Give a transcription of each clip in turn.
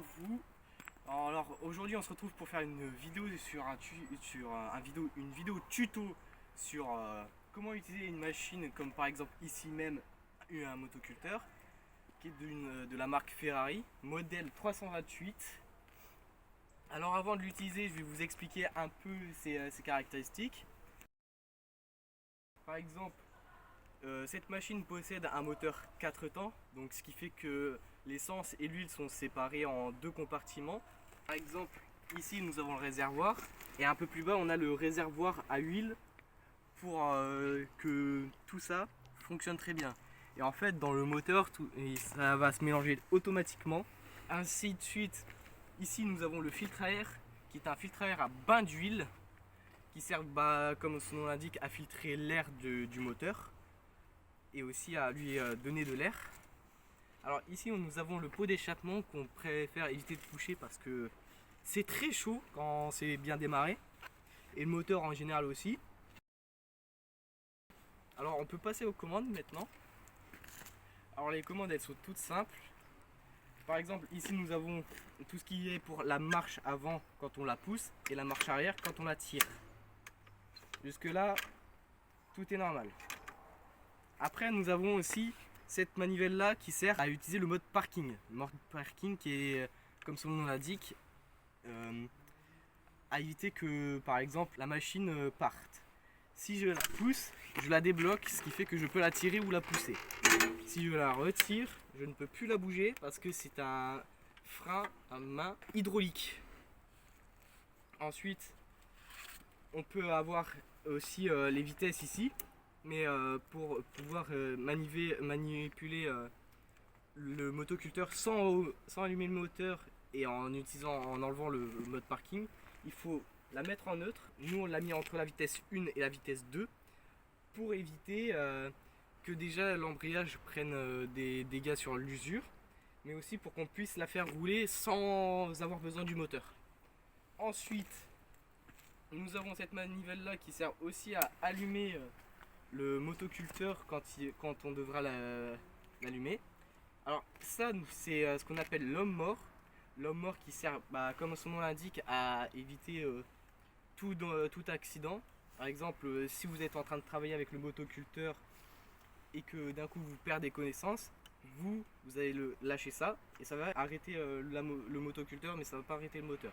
à vous. Alors aujourd'hui on se retrouve pour faire une vidéo sur une vidéo tuto sur comment utiliser une machine comme par exemple ici même un motoculteur qui est de la marque Ferrari, modèle 328. Alors avant de l'utiliser, je vais vous expliquer un peu ses caractéristiques. Par exemple, cette machine possède un moteur 4 temps, donc ce qui fait que l'essence et l'huile sont séparées en deux compartiments. Par exemple, ici nous avons le réservoir et un peu plus bas on a le réservoir à huile pour que tout ça fonctionne très bien. Et en fait dans le moteur ça va se mélanger automatiquement. Ainsi de suite, ici nous avons le filtre à air qui est un filtre à air à bain d'huile qui sert comme son nom l'indique à filtrer l'air du moteur et aussi à lui donner de l'air. Alors ici nous avons le pot d'échappement qu'on préfère éviter de toucher parce que c'est très chaud quand c'est bien démarré et le moteur en général aussi. Alors on peut passer aux commandes maintenant. Alors les commandes elles sont toutes simples. Par exemple ici nous avons tout ce qui est pour la marche avant quand on la pousse et la marche arrière quand on la tire. Jusque là tout est normal. Après nous avons aussi cette manivelle là qui sert à utiliser le mode parking. Le mode parking qui est, comme son nom l'indique, à éviter que par exemple la machine parte. Si je la pousse, je la débloque, ce qui fait que je peux la tirer ou la pousser. Si je la retire, je ne peux plus la bouger parce que c'est un frein à main hydraulique. Ensuite, on peut avoir aussi les vitesses ici, mais pour pouvoir manipuler le motoculteur sans allumer le moteur et en enlevant le mode parking, il faut la mettre en neutre. Nous on l'a mis entre la vitesse 1 et la vitesse 2 pour éviter que déjà l'embrayage prenne des dégâts sur l'usure, mais aussi pour qu'on puisse la faire rouler sans avoir besoin du moteur. Ensuite, nous avons cette manivelle là qui sert aussi à allumer le motoculteur quand on devra l'allumer. Alors ça c'est ce qu'on appelle l'homme mort. L'homme mort qui sert, comme son nom l'indique, à éviter tout accident. Par exemple, si vous êtes en train de travailler avec le motoculteur et que d'un coup vous perdez connaissance, vous allez lâcher ça et ça va arrêter le motoculteur, mais ça ne va pas arrêter le moteur.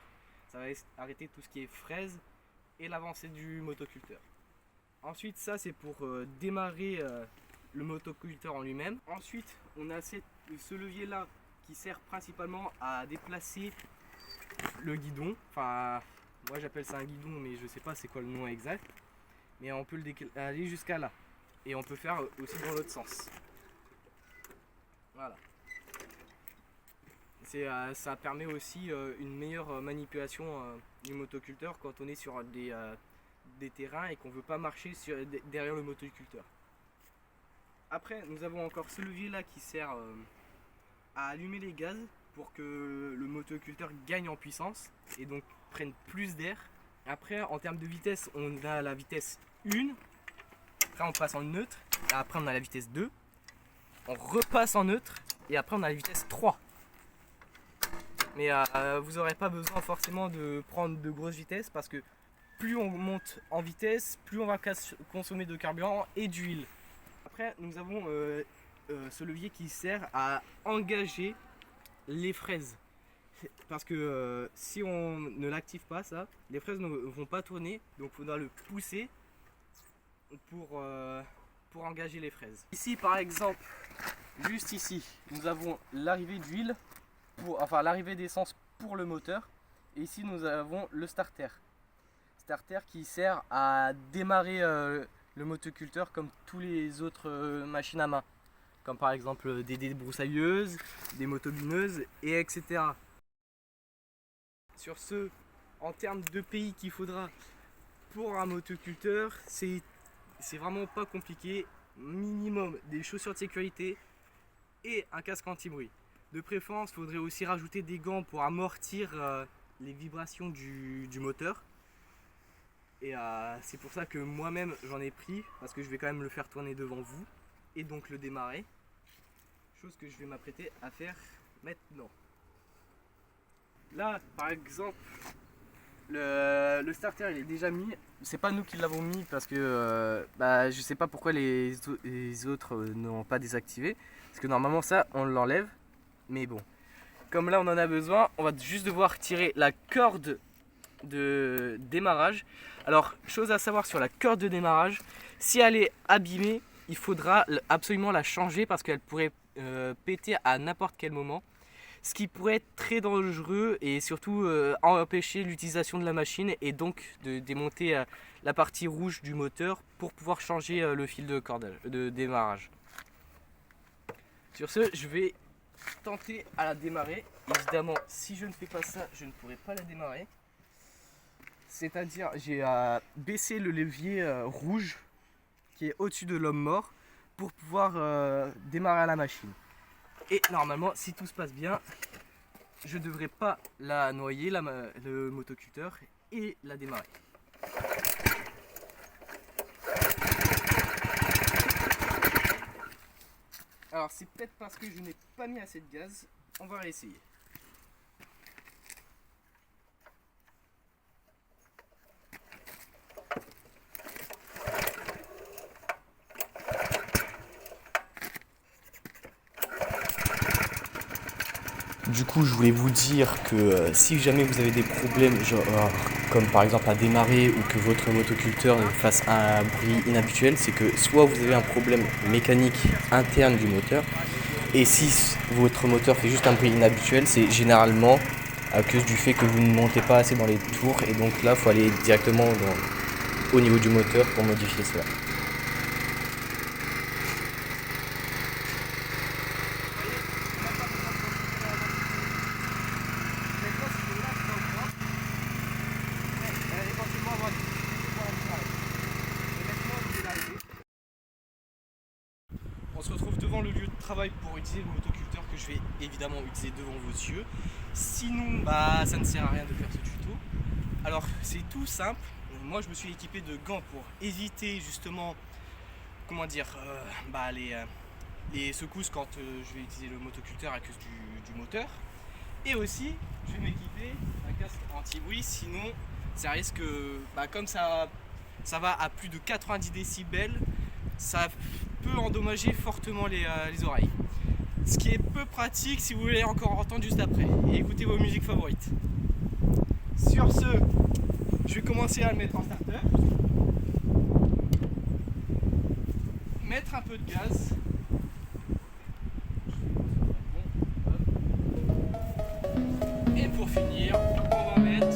Ça va arrêter tout ce qui est fraise et l'avancée du motoculteur. Ensuite, ça c'est pour démarrer le motoculteur en lui-même. Ensuite, on a ce levier là qui sert principalement à déplacer le guidon. Enfin, moi j'appelle ça un guidon, mais je sais pas c'est quoi le nom exact. Mais on peut le aller jusqu'à là. Et on peut faire aussi dans l'autre sens. Voilà. Ça permet aussi une meilleure manipulation du motoculteur quand on est sur des terrains et qu'on veut pas marcher derrière le motoculteur. Après, nous avons encore ce levier là qui sert à allumer les gaz pour que le motoculteur gagne en puissance et donc prenne plus d'air. Après, en termes de vitesse, on a la vitesse 1, après on passe en neutre, et après on a la vitesse 2, on repasse en neutre et après on a la vitesse 3. Mais vous n'aurez pas besoin forcément de prendre de grosses vitesses parce que plus on monte en vitesse, plus on va consommer de carburant et d'huile. Après, nous avons ce levier qui sert à engager les fraises. Parce que si on ne l'active pas, les fraises ne vont pas tourner. Donc il faudra le pousser pour engager les fraises. Ici, par exemple, juste ici, nous avons l'arrivée d'huile, l'arrivée d'essence pour le moteur. Et ici, nous avons le starter. Starter qui sert à démarrer le motoculteur comme tous les autres machines à main, comme par exemple des débroussailleuses, des motobineuses, et etc. Sur ce, en termes de pays qu'il faudra pour un motoculteur, c'est vraiment pas compliqué. Minimum des chaussures de sécurité et un casque anti-bruit. De préférence, il faudrait aussi rajouter des gants pour amortir les vibrations du moteur. Et c'est pour ça que moi-même j'en ai pris, parce que je vais quand même le faire tourner devant vous et donc le démarrer. Chose que je vais m'apprêter à faire maintenant. Là, par exemple, le starter il est déjà mis. C'est pas nous qui l'avons mis parce que je sais pas pourquoi les autres n'ont pas désactivé. Parce que normalement ça on l'enlève. Mais bon, comme là on en a besoin, on va juste devoir tirer la corde de démarrage. Alors, chose à savoir sur la corde de démarrage, si elle est abîmée, il faudra absolument la changer parce qu'elle pourrait péter à n'importe quel moment. Ce qui pourrait être très dangereux et surtout empêcher l'utilisation de la machine et donc de démonter la partie rouge du moteur pour pouvoir changer le fil de cordage, de démarrage. Sur ce, je vais tenter à la démarrer. Évidemment, si je ne fais pas ça, je ne pourrai pas la démarrer. C'est-à-dire, j'ai baissé le levier rouge qui est au-dessus de l'homme mort pour pouvoir démarrer la machine. Et normalement, si tout se passe bien, je ne devrais pas la noyer, le motoculteur, et la démarrer. Alors c'est peut-être parce que je n'ai pas mis assez de gaz, on va réessayer. Du coup, je voulais vous dire que si jamais vous avez des problèmes, genre, comme par exemple à démarrer ou que votre motoculteur fasse un bruit inhabituel, c'est que soit vous avez un problème mécanique interne du moteur, et si votre moteur fait juste un bruit inhabituel, c'est généralement à cause du fait que vous ne montez pas assez dans les tours, et donc là, il faut aller directement au niveau du moteur pour modifier cela. On se retrouve devant le lieu de travail pour utiliser le motoculteur que je vais évidemment utiliser devant vos yeux. Sinon, ça ne sert à rien de faire ce tuto. Alors, c'est tout simple. Moi, je me suis équipé de gants pour éviter justement, les secousses quand je vais utiliser le motoculteur à cause du moteur. Et aussi, je vais m'équiper d'un casque anti-bruit, sinon ça risque, comme ça va à plus de 90 décibels, ça peut endommager fortement les oreilles. Ce qui est peu pratique si vous voulez encore entendre juste après et écouter vos musiques favorites. Sur ce, je vais commencer à le mettre en starter. Mettre un peu de gaz. Et pour finir, on va mettre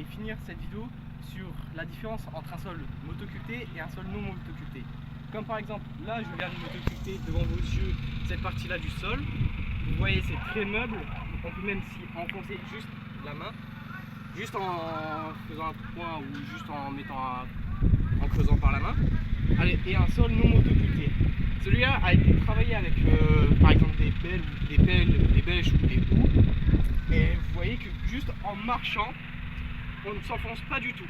et finir cette vidéo sur la différence entre un sol motoculté et un sol non motoculté. Comme par exemple, là je viens de motoculter devant vos yeux cette partie-là du sol. Vous voyez, c'est très meuble. On peut même s'y enfoncer juste la main, juste en faisant un point ou juste en mettant en creusant par la main. Allez, et un sol non motoculté. Celui-là a été travaillé avec par exemple des pelles, des bêches ou des houes. Et vous voyez que juste en marchant, on ne s'enfonce pas du tout.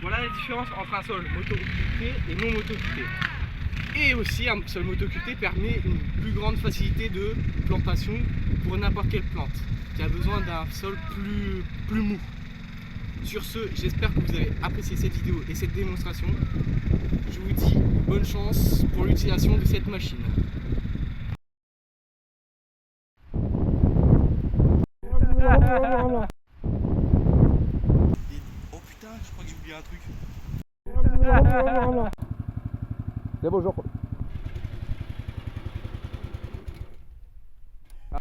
Voilà la différence entre un sol motoculté et non motoculté. Et aussi un sol motoculté permet une plus grande facilité de plantation pour n'importe quelle plante qui a besoin d'un sol plus mou. Sur ce, j'espère que vous avez apprécié cette vidéo et cette démonstration. Je vous dis bonne chance pour l'utilisation de cette machine. Oh putain, je crois que j'ai oublié un truc. C'est bon, genre. Ah.